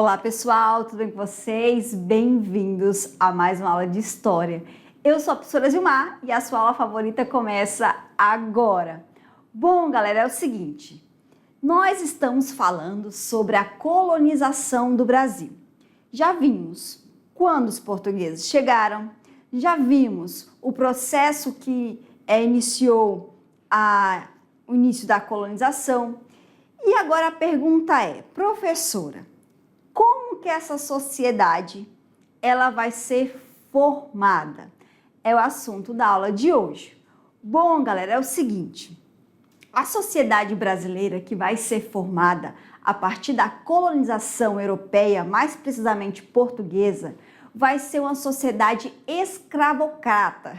Olá pessoal, tudo bem com vocês? Bem-vindos a mais uma aula de História. Eu sou a professora Gilmar e a sua aula favorita começa agora. Bom, galera, é o seguinte, nós estamos falando sobre a colonização do Brasil. Já vimos quando os portugueses chegaram, já vimos o processo que iniciou o início da colonização. E agora a pergunta é, professora, como que essa sociedade ela vai ser formada? É o assunto da aula de hoje. Bom, galera, é o seguinte, a sociedade brasileira que vai ser formada a partir da colonização europeia, mais precisamente portuguesa, vai ser uma sociedade escravocrata.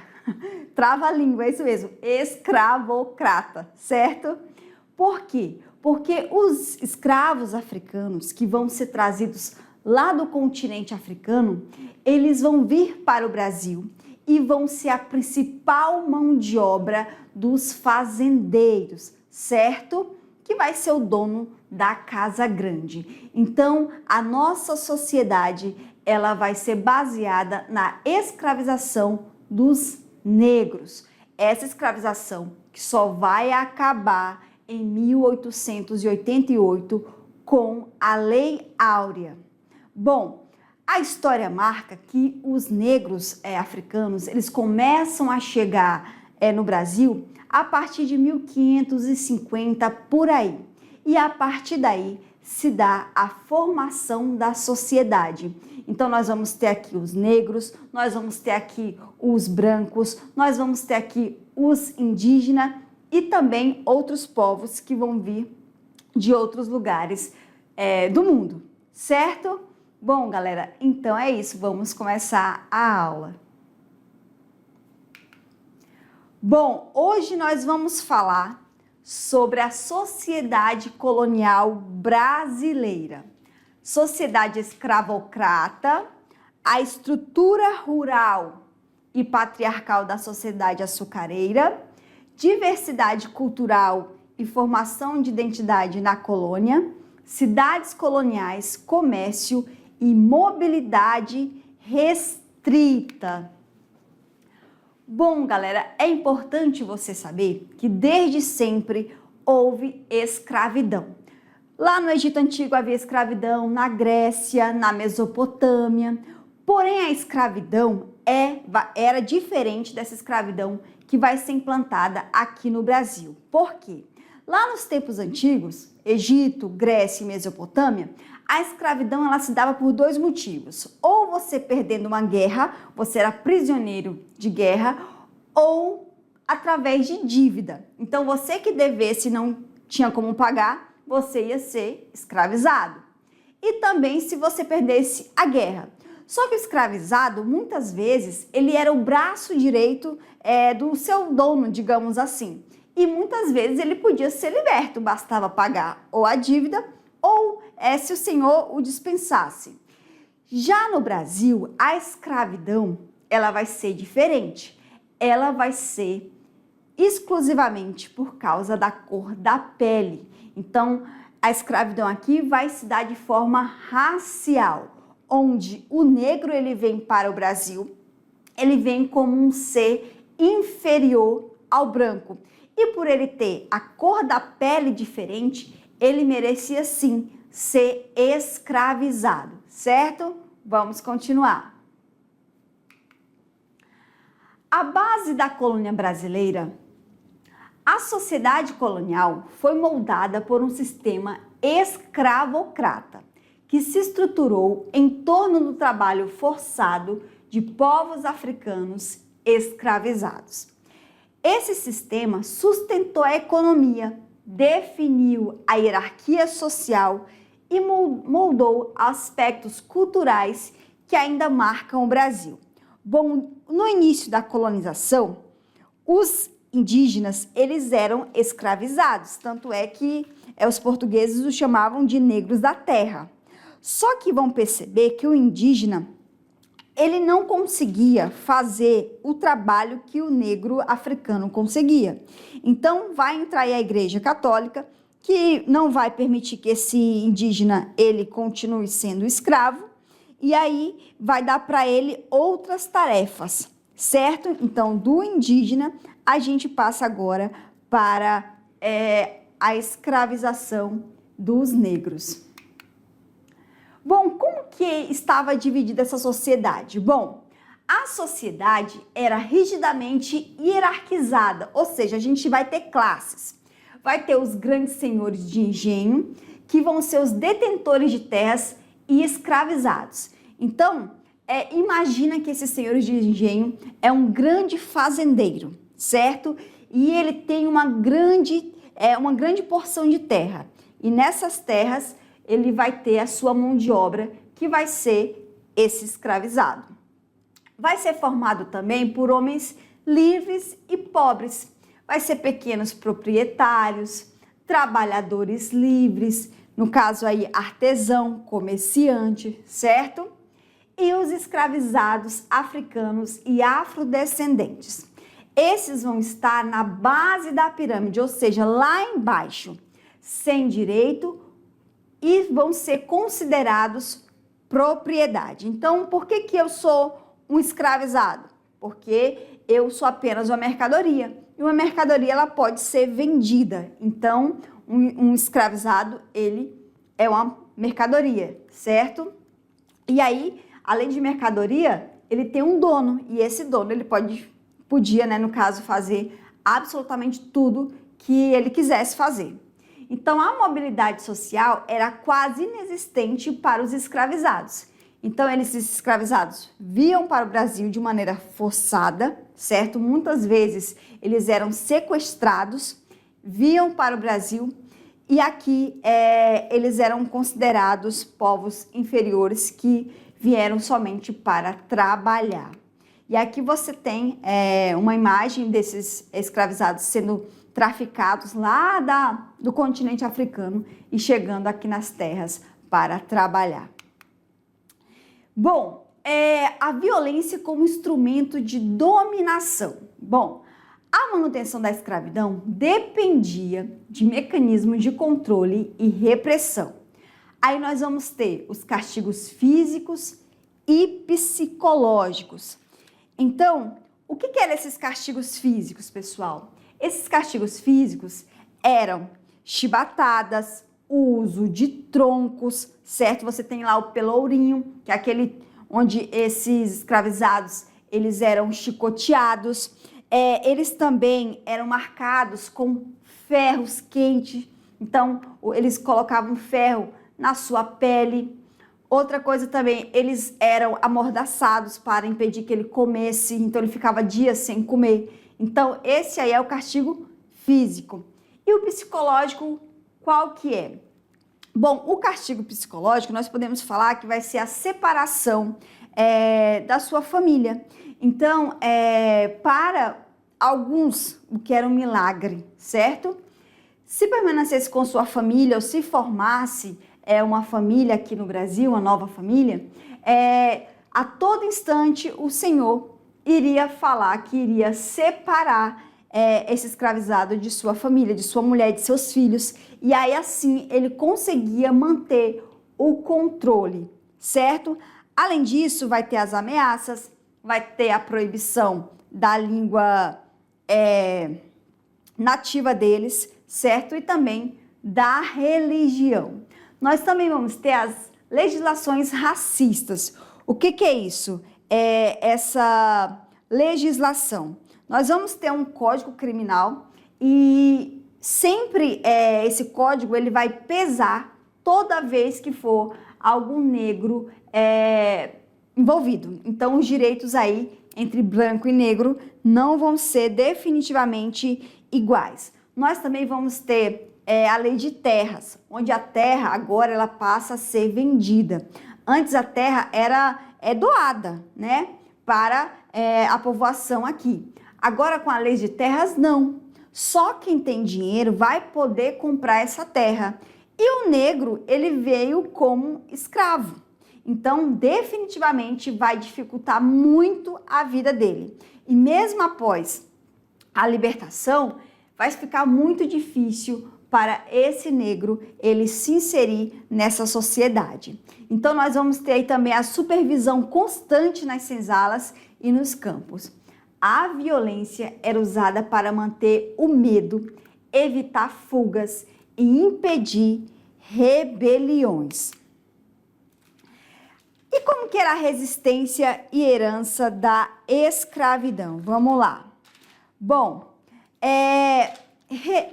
Trava a língua, é isso mesmo, escravocrata, certo? Por quê? Porque os escravos africanos que vão ser trazidos lá do continente africano, eles vão vir para o Brasil e vão ser a principal mão de obra dos fazendeiros, certo? Que vai ser o dono da casa grande. Então, a nossa sociedade, ela vai ser baseada na escravização dos negros. Essa escravização que só vai acabar em 1888 com a Lei Áurea. Bom, a história marca que os negros africanos, eles começam a chegar no Brasil a partir de 1550 por aí. E a partir daí se dá a formação da sociedade. Então nós vamos ter aqui os negros, nós vamos ter aqui os brancos, nós vamos ter aqui os indígenas e também outros povos que vão vir de outros lugares do mundo, certo? Bom, galera, então é isso, vamos começar a aula. Bom, hoje nós vamos falar sobre a sociedade colonial brasileira, sociedade escravocrata, a estrutura rural e patriarcal da sociedade açucareira, diversidade cultural e formação de identidade na colônia, cidades coloniais, comércio e mobilidade restrita. Bom, galera, é importante você saber que desde sempre houve escravidão. Lá no Egito Antigo havia escravidão, na Grécia, na Mesopotâmia, porém a escravidão era diferente dessa escravidão que vai ser implantada aqui no Brasil. Por quê? Lá nos tempos antigos, Egito, Grécia e Mesopotâmia, a escravidão ela se dava por dois motivos. Ou você perdendo uma guerra, você era prisioneiro de guerra, ou através de dívida. Então você que devesse e não tinha como pagar, você ia ser escravizado. E também se você perdesse a guerra. Só que o escravizado, muitas vezes, ele era o braço direito do seu dono, digamos assim. E muitas vezes ele podia ser liberto, bastava pagar ou a dívida ou se o senhor o dispensasse. Já no Brasil, a escravidão, ela vai ser diferente. Ela vai ser exclusivamente por causa da cor da pele. Então, a escravidão aqui vai se dar de forma racial, onde o negro ele vem para o Brasil, ele vem como um ser inferior ao branco. E por ele ter a cor da pele diferente, ele merecia sim ser escravizado, certo? Vamos continuar. A base da colônia brasileira, a sociedade colonial foi moldada por um sistema escravocrata, que se estruturou em torno do trabalho forçado de povos africanos escravizados. Esse sistema sustentou a economia, definiu a hierarquia social e moldou aspectos culturais que ainda marcam o Brasil. Bom, no início da colonização, os indígenas eles eram escravizados, tanto é que os portugueses os chamavam de negros da terra. Só que vão perceber que o indígena ele não conseguia fazer o trabalho que o negro africano conseguia. Então vai entrar aí a Igreja Católica que não vai permitir que esse indígena ele continue sendo escravo, e aí vai dar para ele outras tarefas, certo? Então, do indígena, a gente passa agora para a escravização dos negros. Bom, como que estava dividida essa sociedade? Bom, a sociedade era rigidamente hierarquizada, ou seja, a gente vai ter classes. Vai ter os grandes senhores de engenho, que vão ser os detentores de terras e escravizados. Então, imagina que esses senhores de engenho é um grande fazendeiro, certo? E ele tem uma grande porção de terra. E nessas terras, ele vai ter a sua mão de obra, que vai ser esse escravizado. Vai ser formado também por homens livres e pobres. Vai ser pequenos proprietários, trabalhadores livres, no caso aí artesão, comerciante, certo? E os escravizados africanos e afrodescendentes. Esses vão estar na base da pirâmide, ou seja, lá embaixo, sem direito, e vão ser considerados propriedade. Então, por que eu sou um escravizado? Porque eu sou apenas uma mercadoria. E uma mercadoria, ela pode ser vendida. Então, um escravizado, ele é uma mercadoria, certo? E aí, além de mercadoria, ele tem um dono. E esse dono, ele podia, né, no caso, fazer absolutamente tudo que ele quisesse fazer. Então, a mobilidade social era quase inexistente para os escravizados. Então, esses escravizados vinham para o Brasil de maneira forçada, certo? Muitas vezes eles eram sequestrados, vinham para o Brasil e aqui eles eram considerados povos inferiores que vieram somente para trabalhar. E aqui você tem uma imagem desses escravizados sendo traficados lá do continente africano e chegando aqui nas terras para trabalhar. Bom, a violência como instrumento de dominação. Bom, a manutenção da escravidão dependia de mecanismos de controle e repressão. Aí nós vamos ter os castigos físicos e psicológicos. Então, o que eram esses castigos físicos, pessoal? Esses castigos físicos eram chibatadas, o uso de troncos, certo? Você tem lá o pelourinho, que é aquele onde esses escravizados, eles eram chicoteados. Eles também eram marcados com ferros quentes. Então, eles colocavam ferro na sua pele. Outra coisa também, eles eram amordaçados para impedir que ele comesse. Então, ele ficava dias sem comer. Então, esse aí é o castigo físico. E o psicológico, qual que é? Bom, o castigo psicológico, nós podemos falar que vai ser a separação da sua família. Então, para alguns, o que era um milagre, certo? Se permanecesse com sua família ou se formasse uma família aqui no Brasil, uma nova família, a todo instante o Senhor iria falar que iria separar esse escravizado de sua família, de sua mulher, de seus filhos. E aí assim ele conseguia manter o controle, certo? Além disso, vai ter as ameaças, vai ter a proibição da língua nativa deles, certo? E também da religião. Nós também vamos ter as legislações racistas. O que é isso? Essa legislação. Nós vamos ter um código criminal e sempre esse código ele vai pesar toda vez que for algum negro envolvido. Então, os direitos aí entre branco e negro não vão ser definitivamente iguais. Nós também vamos ter a lei de terras, onde a terra agora ela passa a ser vendida. Antes a terra era doada, né, para a povoação aqui. Agora com a lei de terras não. Só quem tem dinheiro vai poder comprar essa terra. E o negro ele veio como escravo. Então definitivamente vai dificultar muito a vida dele. E mesmo após a libertação vai ficar muito difícil para esse negro ele se inserir nessa sociedade. Então nós vamos ter aí também a supervisão constante nas senzalas e nos campos. A violência era usada para manter o medo, evitar fugas e impedir rebeliões. E como que era a resistência e herança da escravidão? Vamos lá. Bom,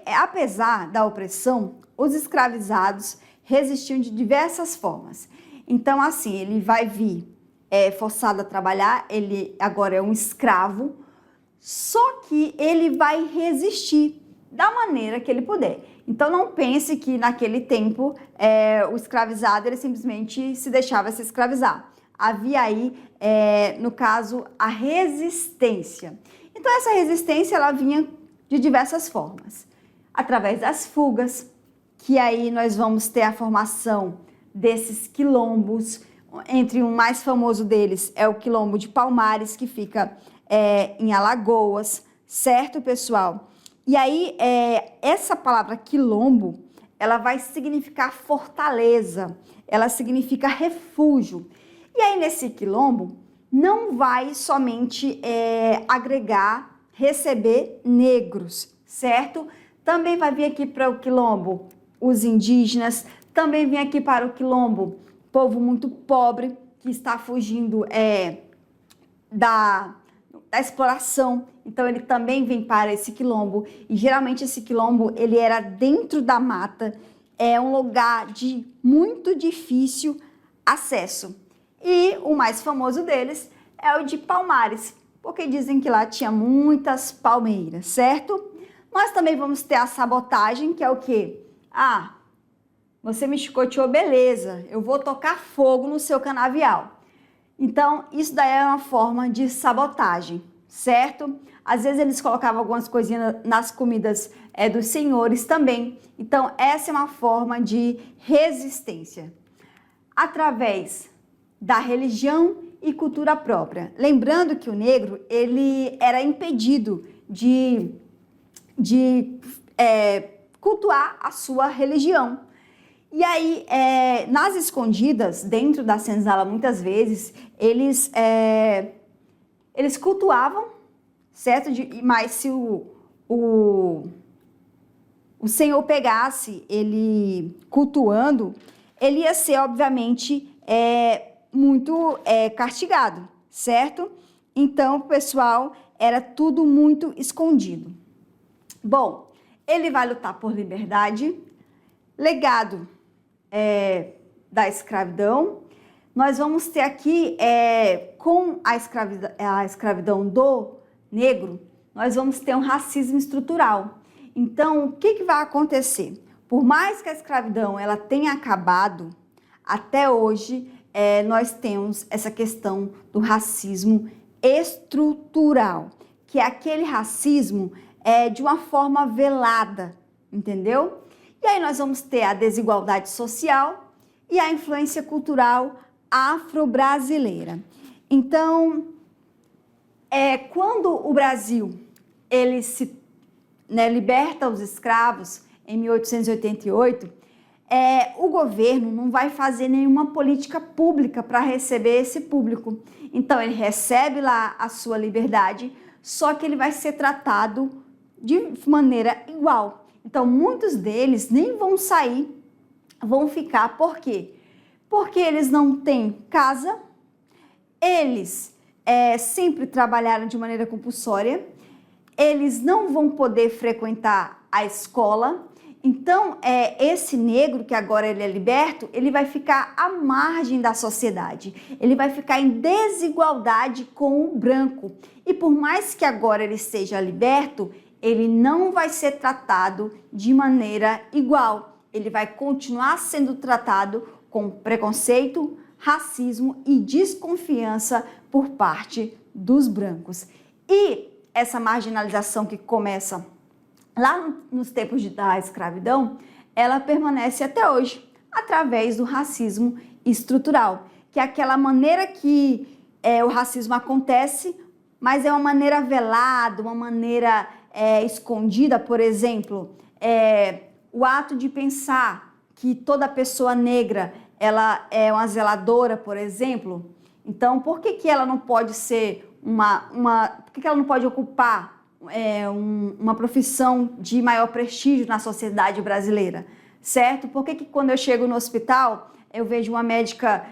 apesar da opressão, os escravizados resistiam de diversas formas. Então, assim, ele vai vir forçado a trabalhar, ele agora é um escravo, só que ele vai resistir da maneira que ele puder. Então, não pense que naquele tempo o escravizado ele simplesmente se deixava se escravizar. Havia aí, no caso, a resistência. Então, essa resistência ela vinha de diversas formas. Através das fugas, que aí nós vamos ter a formação desses quilombos. Entre o mais famoso deles é o quilombo de Palmares, que fica em Alagoas, certo, pessoal? E aí, essa palavra quilombo, ela vai significar fortaleza, ela significa refúgio. E aí, nesse quilombo, não vai somente receber negros, certo? Também vai vir aqui para o quilombo os indígenas, também vem aqui para o quilombo povo muito pobre que está fugindo da exploração. Então ele também vem para esse quilombo e geralmente esse quilombo ele era dentro da mata, é um lugar de muito difícil acesso. E o mais famoso deles é o de Palmares, porque dizem que lá tinha muitas palmeiras, certo? Nós também vamos ter a sabotagem, que é o quê? Você me chicoteou, beleza, eu vou tocar fogo no seu canavial. Então, isso daí é uma forma de sabotagem, certo? Às vezes eles colocavam algumas coisinhas nas comidas dos senhores também. Então, essa é uma forma de resistência. Através da religião e cultura própria. Lembrando que o negro, ele era impedido de cultuar a sua religião. E aí, nas escondidas, dentro da senzala, muitas vezes, eles cultuavam, certo? Mas se o Senhor pegasse ele cultuando, ele ia ser, obviamente, muito castigado, certo? Então, pessoal, era tudo muito escondido. Bom, ele vai lutar por liberdade, legado da escravidão. Nós vamos ter aqui, com a escravidão do negro, nós vamos ter um racismo estrutural. Então, o que vai acontecer? Por mais que a escravidão ela tenha acabado, até hoje nós temos essa questão do racismo estrutural, que é aquele racismo de uma forma velada, entendeu? E aí nós vamos ter a desigualdade social e a influência cultural afro-brasileira. Então, quando o Brasil ele se liberta os escravos em 1888, o governo não vai fazer nenhuma política pública para receber esse público. Então, ele recebe lá a sua liberdade, só que ele vai ser tratado de maneira igual. Então, muitos deles nem vão sair, vão ficar. Por quê? Porque eles não têm casa, eles sempre trabalharam de maneira compulsória, eles não vão poder frequentar a escola. Então, esse negro, que agora ele é liberto, ele vai ficar à margem da sociedade. Ele vai ficar em desigualdade com o branco. E por mais que agora ele seja liberto, ele não vai ser tratado de maneira igual. Ele vai continuar sendo tratado com preconceito, racismo e desconfiança por parte dos brancos. E essa marginalização que começa lá nos tempos da escravidão, ela permanece até hoje, através do racismo estrutural, que é aquela maneira que o racismo acontece, mas é uma maneira velada, uma maneira escondida. Por exemplo, o ato de pensar que toda pessoa negra ela é uma zeladora, por exemplo. Então, por que ela não pode ser por que ela não pode ocupar uma profissão de maior prestígio na sociedade brasileira, certo? Por que quando eu chego no hospital, eu vejo uma médica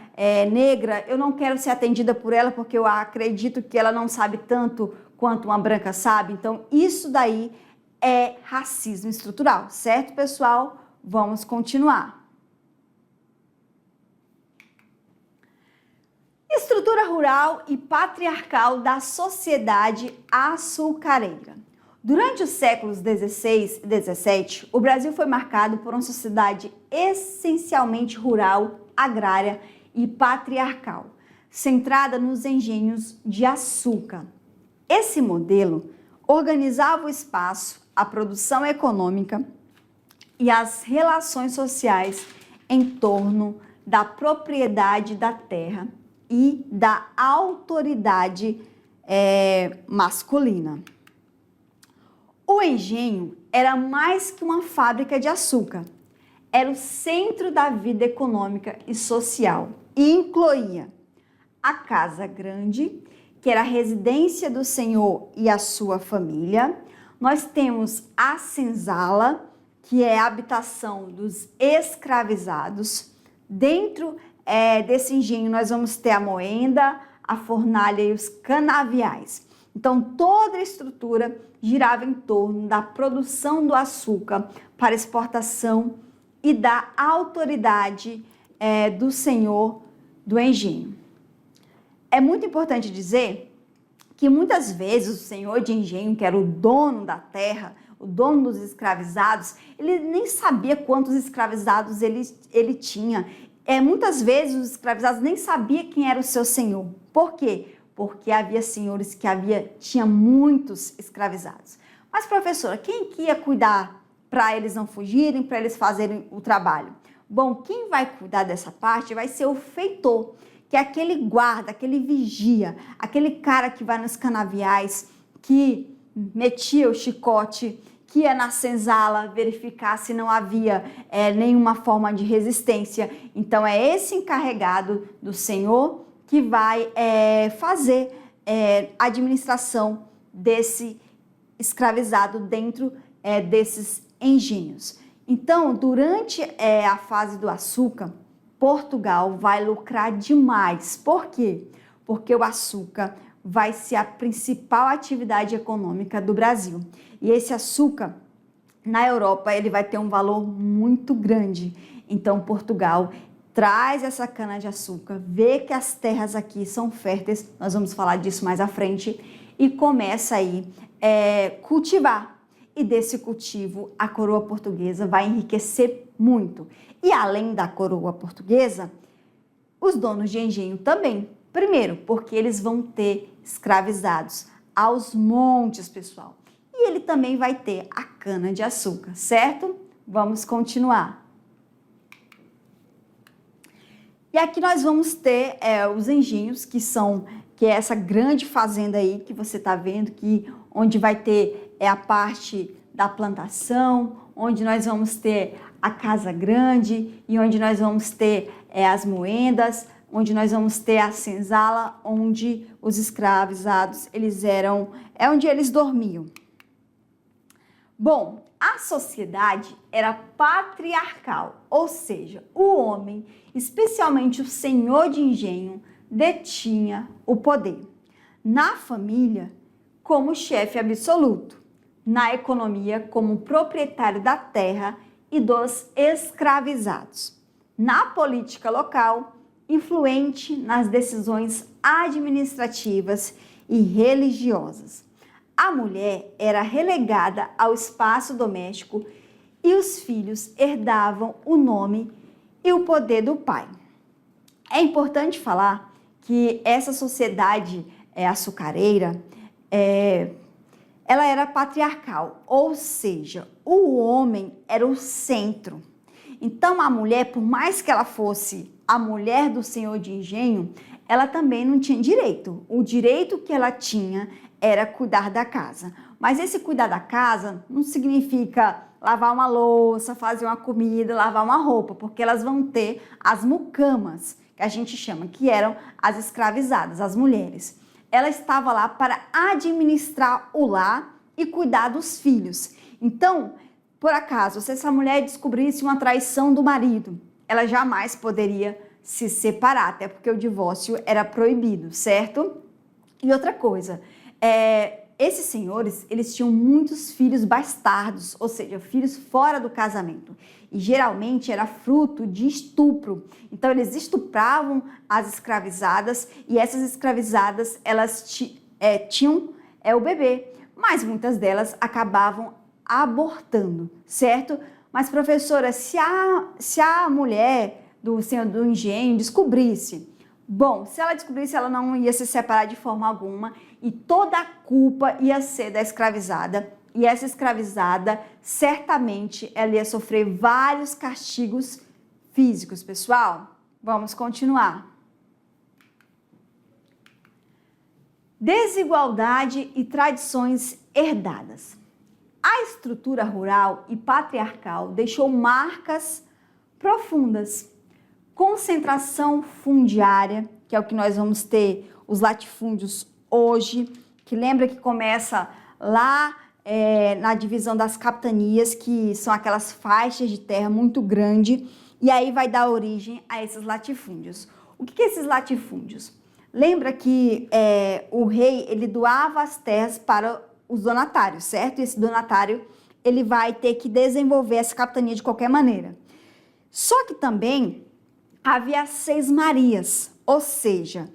negra, eu não quero ser atendida por ela porque eu acredito que ela não sabe tanto quanto uma branca sabe? Então, isso daí é racismo estrutural, certo, pessoal? Vamos continuar. Estrutura rural e patriarcal da sociedade açucareira. Durante os séculos 16 e 17, o Brasil foi marcado por uma sociedade essencialmente rural, agrária e patriarcal, centrada nos engenhos de açúcar. Esse modelo organizava o espaço, a produção econômica e as relações sociais em torno da propriedade da terra e da autoridade masculina. O engenho era mais que uma fábrica de açúcar, era o centro da vida econômica e social e incluía a casa grande, que era a residência do senhor e a sua família. Nós temos a senzala, que é a habitação dos escravizados. Dentro desse engenho nós vamos ter a moenda, a fornalha e os canaviais. Então toda a estrutura girava em torno da produção do açúcar para exportação e da autoridade do senhor do engenho. É muito importante dizer que muitas vezes o senhor de engenho, que era o dono da terra, o dono dos escravizados, ele nem sabia quantos escravizados ele tinha. Muitas vezes os escravizados nem sabiam quem era o seu senhor. Por quê? Porque havia senhores que tinha muitos escravizados. Mas, professora, quem que ia cuidar para eles não fugirem, para eles fazerem o trabalho? Bom, quem vai cuidar dessa parte vai ser o feitor, que é aquele guarda, aquele vigia, aquele cara que vai nos canaviais, que metia o chicote, que ia na senzala verificar se não havia nenhuma forma de resistência. Então, é esse encarregado do senhor que vai fazer a administração desse escravizado dentro desses engenhos. Então, durante a fase do açúcar, Portugal vai lucrar demais. Por quê? Porque o açúcar vai ser a principal atividade econômica do Brasil. E esse açúcar, na Europa, ele vai ter um valor muito grande. Então, Portugal traz essa cana-de-açúcar, vê que as terras aqui são férteis, nós vamos falar disso mais à frente, e começa aí cultivar. E desse cultivo, a coroa portuguesa vai enriquecer muito. E além da coroa portuguesa, os donos de engenho também. Primeiro, porque eles vão ter escravizados aos montes, pessoal. E ele também vai ter a cana-de-açúcar, certo? Vamos continuar. E aqui nós vamos ter os engenhos, que é essa grande fazenda aí que você está vendo, onde vai ter a parte da plantação, onde nós vamos ter a casa grande e onde nós vamos ter as moendas, onde nós vamos ter a senzala, onde os escravizados, onde eles dormiam. Bom, a sociedade era patriarcal, ou seja, o homem, especialmente o senhor de engenho, detinha o poder. Na família, como chefe absoluto. Na economia, como proprietário da terra e dos escravizados. Na política local, influente nas decisões administrativas e religiosas. A mulher era relegada ao espaço doméstico e os filhos herdavam o nome e o poder do pai. É importante falar que essa sociedade açucareira, ela era patriarcal, ou seja, o homem era o centro. Então a mulher, por mais que ela fosse a mulher do senhor de engenho, ela também não tinha direito. O direito que ela tinha era cuidar da casa. Mas esse cuidar da casa não significa lavar uma louça, fazer uma comida, lavar uma roupa, porque elas vão ter as mucamas, que a gente chama, que eram as escravizadas, as mulheres. Ela estava lá para administrar o lar e cuidar dos filhos. Então, por acaso, se essa mulher descobrisse uma traição do marido, ela jamais poderia se separar, até porque o divórcio era proibido, certo? E outra coisa, esses senhores, eles tinham muitos filhos bastardos, ou seja, filhos fora do casamento. E geralmente era fruto de estupro. Então eles estupravam as escravizadas e essas escravizadas, elas tinham o bebê, mas muitas delas acabavam abortando, certo? Mas professora, se a mulher do senhor do engenho descobrisse, bom, se ela descobrisse, ela não ia se separar de forma alguma e toda a culpa ia ser da escravizada. E essa escravizada, certamente, ela ia sofrer vários castigos físicos, pessoal. Vamos continuar. Desigualdade e tradições herdadas. A estrutura rural e patriarcal deixou marcas profundas. Concentração fundiária, que é o que nós vamos ter os latifúndios hoje, que lembra que começa lá na divisão das capitanias, que são aquelas faixas de terra muito grandes, e aí vai dar origem a esses latifúndios. O que é esses latifúndios? Lembra que o rei, ele doava as terras para os donatários, certo? E esse donatário, ele vai ter que desenvolver essa capitania de qualquer maneira. Só que também havia 6 marias, ou seja,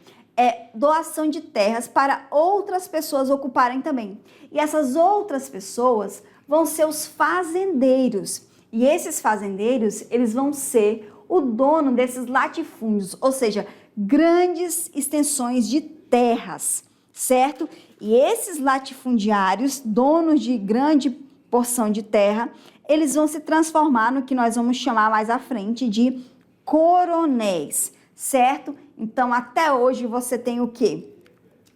doação de terras para outras pessoas ocuparem também. E essas outras pessoas vão ser os fazendeiros. E esses fazendeiros, eles vão ser o dono desses latifúndios, ou seja, grandes extensões de terras, certo? E esses latifundiários, donos de grande porção de terra, eles vão se transformar no que nós vamos chamar mais à frente de coronéis, certo? Então, até hoje você tem o quê?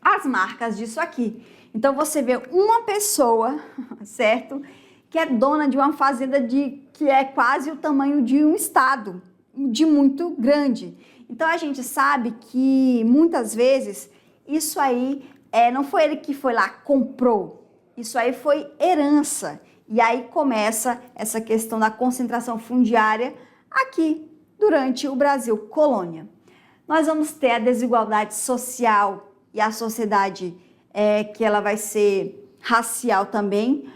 As marcas disso aqui. Então, você vê uma pessoa, certo? Que é dona de uma fazenda que é quase o tamanho de um estado, de muito grande. Então, a gente sabe que, muitas vezes, isso aí não foi ele que foi lá, comprou. Isso aí foi herança. E aí começa essa questão da concentração fundiária aqui, durante o Brasil colônia. Nós vamos ter a desigualdade social e a sociedade que ela vai ser racial também.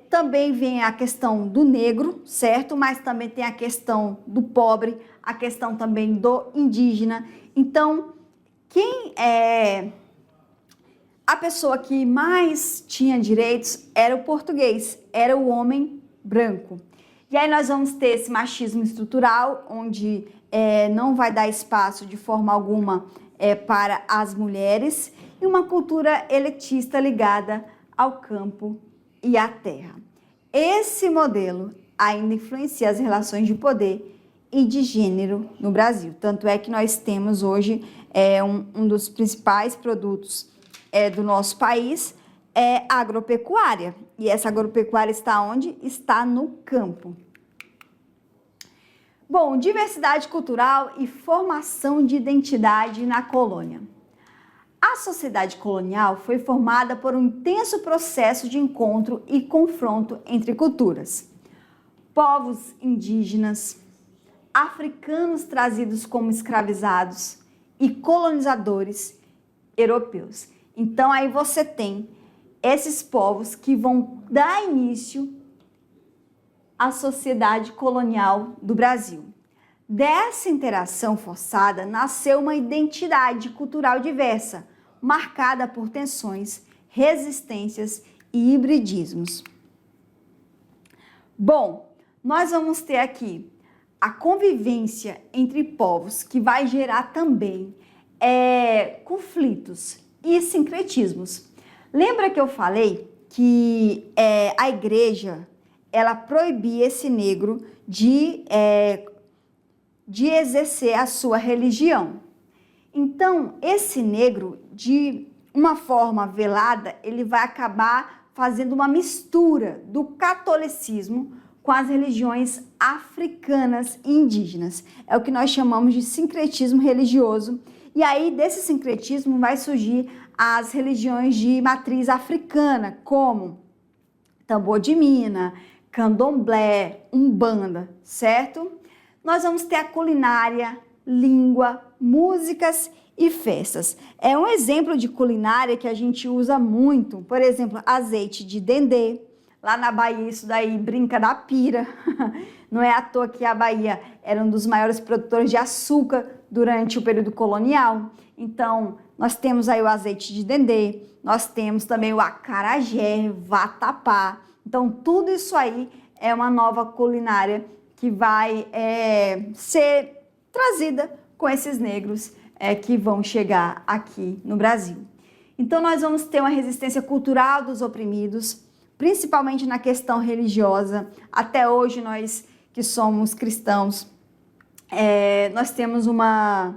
Também vem a questão do negro, certo? Mas também tem a questão do pobre, a questão também do indígena. Então, a pessoa que mais tinha direitos era o português, era o homem branco. E aí nós vamos ter esse machismo estrutural, onde não vai dar espaço de forma alguma para as mulheres, e uma cultura elitista ligada ao campo e à terra. Esse modelo ainda influencia as relações de poder e de gênero no Brasil. Tanto é que nós temos hoje um dos principais produtos do nosso país a agropecuária. E essa agropecuária está onde? Está no campo. Bom, diversidade cultural e formação de identidade na colônia. A sociedade colonial foi formada por um intenso processo de encontro e confronto entre culturas. Povos indígenas, africanos trazidos como escravizados e colonizadores europeus. Então, aí você tem esses povos que vão dar início à sociedade colonial do Brasil. Dessa interação forçada nasceu uma identidade cultural diversa, marcada por tensões, resistências e hibridismos. Bom, nós vamos ter aqui a convivência entre povos, que vai gerar também conflitos e sincretismos. Lembra que eu falei que a igreja, ela proibia esse negro de exercer a sua religião. Então, esse negro, de uma forma velada, ele vai acabar fazendo uma mistura do catolicismo com as religiões africanas e indígenas. É o que nós chamamos de sincretismo religioso. E aí, desse sincretismo, vai surgir as religiões de matriz africana, como tambor de mina, candomblé, umbanda, certo? Nós vamos ter a culinária, língua, músicas e festas. É um exemplo de culinária que a gente usa muito, por exemplo, azeite de dendê. Lá na Bahia, isso daí brinca da pira. Não é à toa que a Bahia era um dos maiores produtores de açúcar durante o período colonial. Então, nós temos aí o azeite de dendê, nós temos também o acarajé, vatapá. Então, tudo isso aí é uma nova culinária que vai ser trazida com esses negros que vão chegar aqui no Brasil. Então, nós vamos ter uma resistência cultural dos oprimidos, principalmente na questão religiosa. Até hoje, nós que somos cristãos, nós temos uma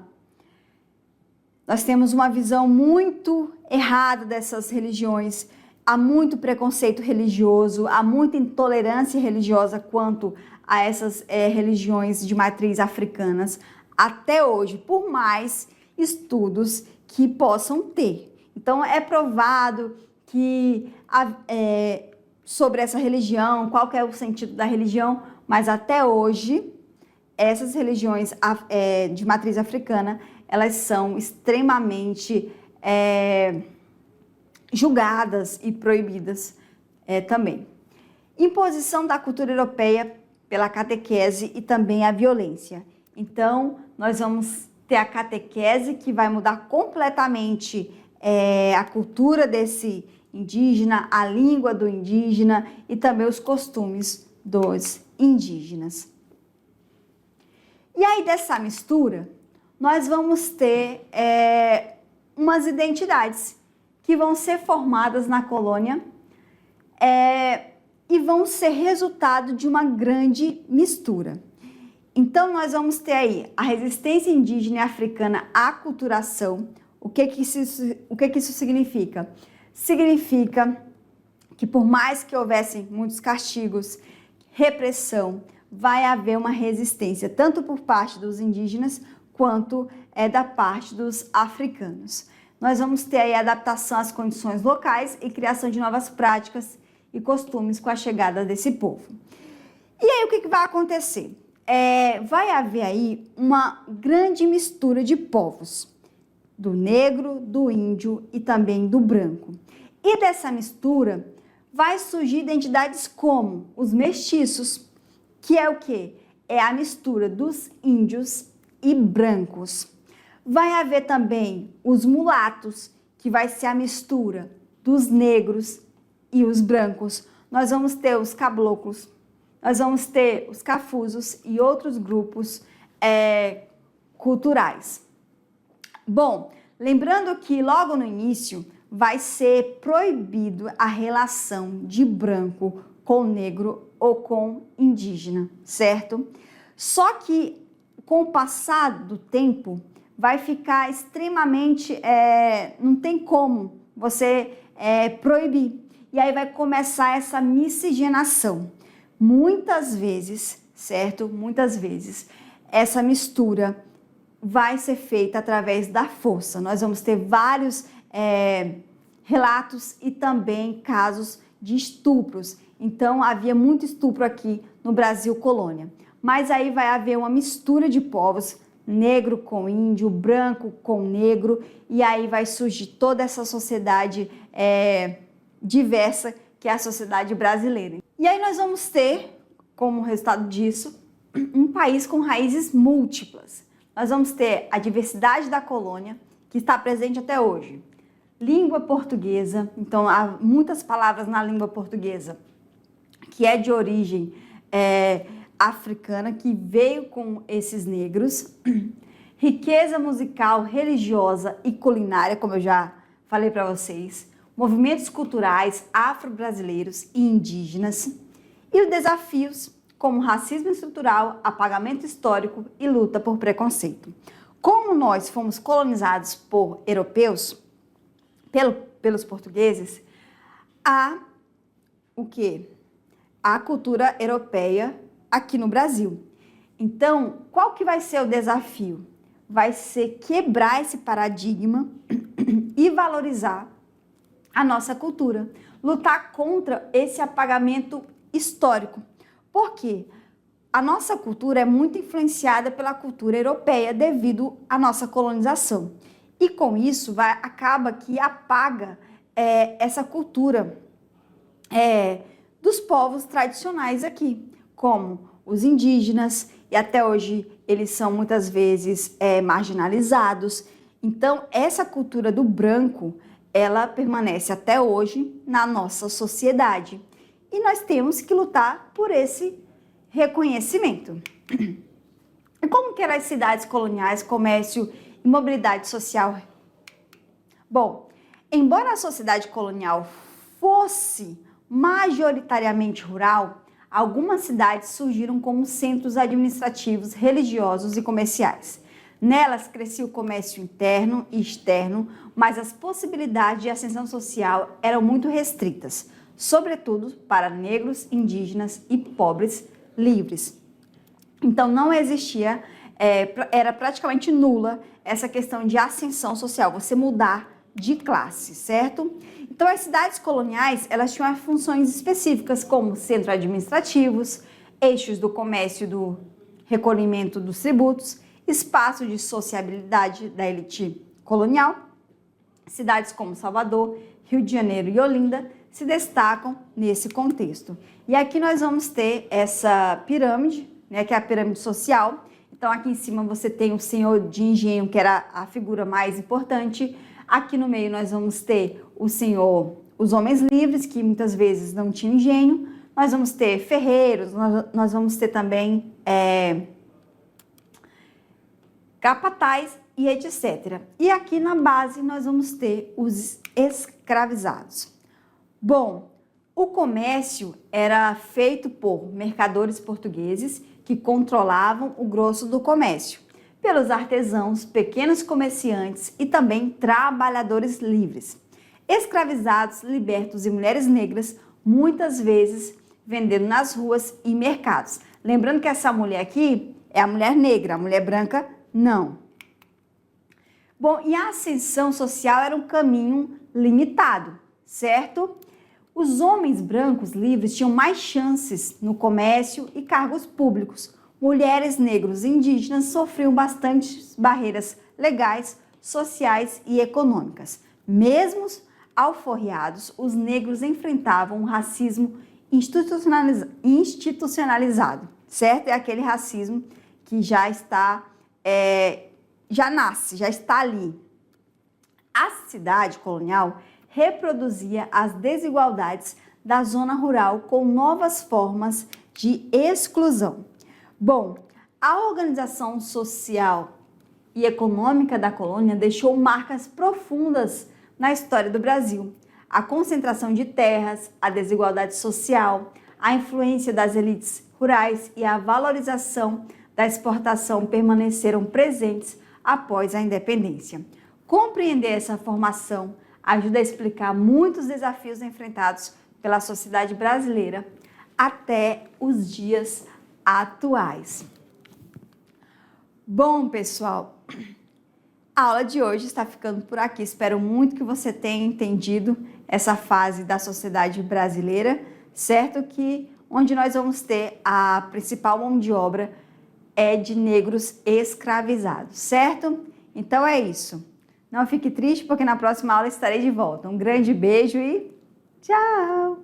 visão muito errada dessas religiões. Há muito preconceito religioso, há muita intolerância religiosa quanto a essas religiões de matriz africanas até hoje, por mais estudos que possam ter. Então, é provado que sobre essa religião, qual que é o sentido da religião, mas até hoje, essas religiões de matriz africana, elas são extremamente julgadas e proibidas também. Imposição da cultura europeia pela catequese e também a violência. Então, nós vamos ter a catequese que vai mudar completamente a cultura desse indígena, a língua do indígena e também os costumes dos indígenas. E aí, dessa mistura, nós vamos ter umas identidades que vão ser formadas na colônia e vão ser resultado de uma grande mistura. Então, nós vamos ter aí a resistência indígena e africana à aculturação. O que que isso significa? Significa que por mais que houvessem muitos castigos, repressão, vai haver uma resistência, tanto por parte dos indígenas, quanto da parte dos africanos. Nós vamos ter aí a adaptação às condições locais e criação de novas práticas e costumes com a chegada desse povo. E aí, o que vai acontecer? Vai haver aí uma grande mistura de povos, do negro, do índio e também do branco. E dessa mistura vai surgir identidades como os mestiços, que é o quê? É a mistura dos índios e brancos. Vai haver também os mulatos, que vai ser a mistura dos negros e os brancos. Nós vamos ter os caboclos, nós vamos ter os cafusos e outros grupos culturais. Bom, lembrando que logo no início vai ser proibido a relação de branco com negro ou com indígena, certo? Só que com o passar do tempo vai ficar extremamente, não tem como você proibir. E aí vai começar essa miscigenação. Muitas vezes, certo? Muitas vezes, essa mistura vai ser feita através da força. Nós vamos ter vários relatos e também casos de estupros. Então, havia muito estupro aqui no Brasil colônia. Mas aí vai haver uma mistura de povos, negro com índio, branco com negro, e aí vai surgir toda essa sociedade diversa, que é a sociedade brasileira. E aí nós vamos ter, como resultado disso, um país com raízes múltiplas. Nós vamos ter a diversidade da colônia, que está presente até hoje. Língua portuguesa, então há muitas palavras na língua portuguesa que é de origem africana, que veio com esses negros. Riqueza musical, religiosa e culinária, como eu já falei para vocês. Movimentos culturais afro-brasileiros e indígenas. E os desafios como racismo estrutural, apagamento histórico e luta por preconceito. Como nós fomos colonizados por europeus, pelos portugueses, há o quê? A cultura europeia aqui no Brasil. Então, qual que vai ser o desafio? Vai ser quebrar esse paradigma e valorizar a nossa cultura, lutar contra esse apagamento histórico. Por quê? A nossa cultura é muito influenciada pela cultura europeia devido à nossa colonização. E com isso, acaba que apaga essa cultura dos povos tradicionais aqui, como os indígenas, e até hoje eles são muitas vezes marginalizados. Então, essa cultura do branco, ela permanece até hoje na nossa sociedade. E nós temos que lutar por esse reconhecimento. E como que eram as cidades coloniais, comércio e mobilidade social? Bom, embora a sociedade colonial fosse majoritariamente rural, algumas cidades surgiram como centros administrativos, religiosos e comerciais. Nelas crescia o comércio interno e externo, mas as possibilidades de ascensão social eram muito restritas, sobretudo para negros, indígenas e pobres livres. Então não existia, era praticamente nula essa questão de ascensão social, você mudar de classe, certo? Então as cidades coloniais, elas tinham funções específicas como centros administrativos, eixos do comércio e do recolhimento dos tributos, espaço de sociabilidade da elite colonial. Cidades como Salvador, Rio de Janeiro e Olinda se destacam nesse contexto. E aqui nós vamos ter essa pirâmide, né, que é a pirâmide social. Então aqui em cima você tem o senhor de engenho, que era a figura mais importante. Aqui no meio nós vamos ter os homens livres, que muitas vezes não tinham engenho. Nós vamos ter ferreiros, nós vamos ter também capataz e etc. E aqui na base nós vamos ter os escravizados. Bom, o comércio era feito por mercadores portugueses que controlavam o grosso do comércio, pelos artesãos, pequenos comerciantes e também trabalhadores livres. Escravizados, libertos e mulheres negras, muitas vezes vendendo nas ruas e mercados. Lembrando que essa mulher aqui é a mulher negra, a mulher branca não. Bom, e a ascensão social era um caminho limitado, certo? Os homens brancos livres tinham mais chances no comércio e cargos públicos. Mulheres, negros e indígenas sofriam bastantes barreiras legais, sociais e econômicas. Mesmo alforriados, os negros enfrentavam um racismo institucionalizado, certo? É aquele racismo que já está, já está ali. A cidade colonial reproduzia as desigualdades da zona rural com novas formas de exclusão. Bom, a organização social e econômica da colônia deixou marcas profundas na história do Brasil. A concentração de terras, a desigualdade social, a influência das elites rurais e a valorização da exportação permaneceram presentes após a independência. Compreender essa formação ajuda a explicar muitos desafios enfrentados pela sociedade brasileira até os dias atuais. Bom, pessoal, a aula de hoje está ficando por aqui. Espero muito que você tenha entendido essa fase da sociedade brasileira, certo? Que onde nós vamos ter a principal mão de obra de negros escravizados, certo? Então é isso. Não fique triste, porque na próxima aula estarei de volta. Um grande beijo e tchau!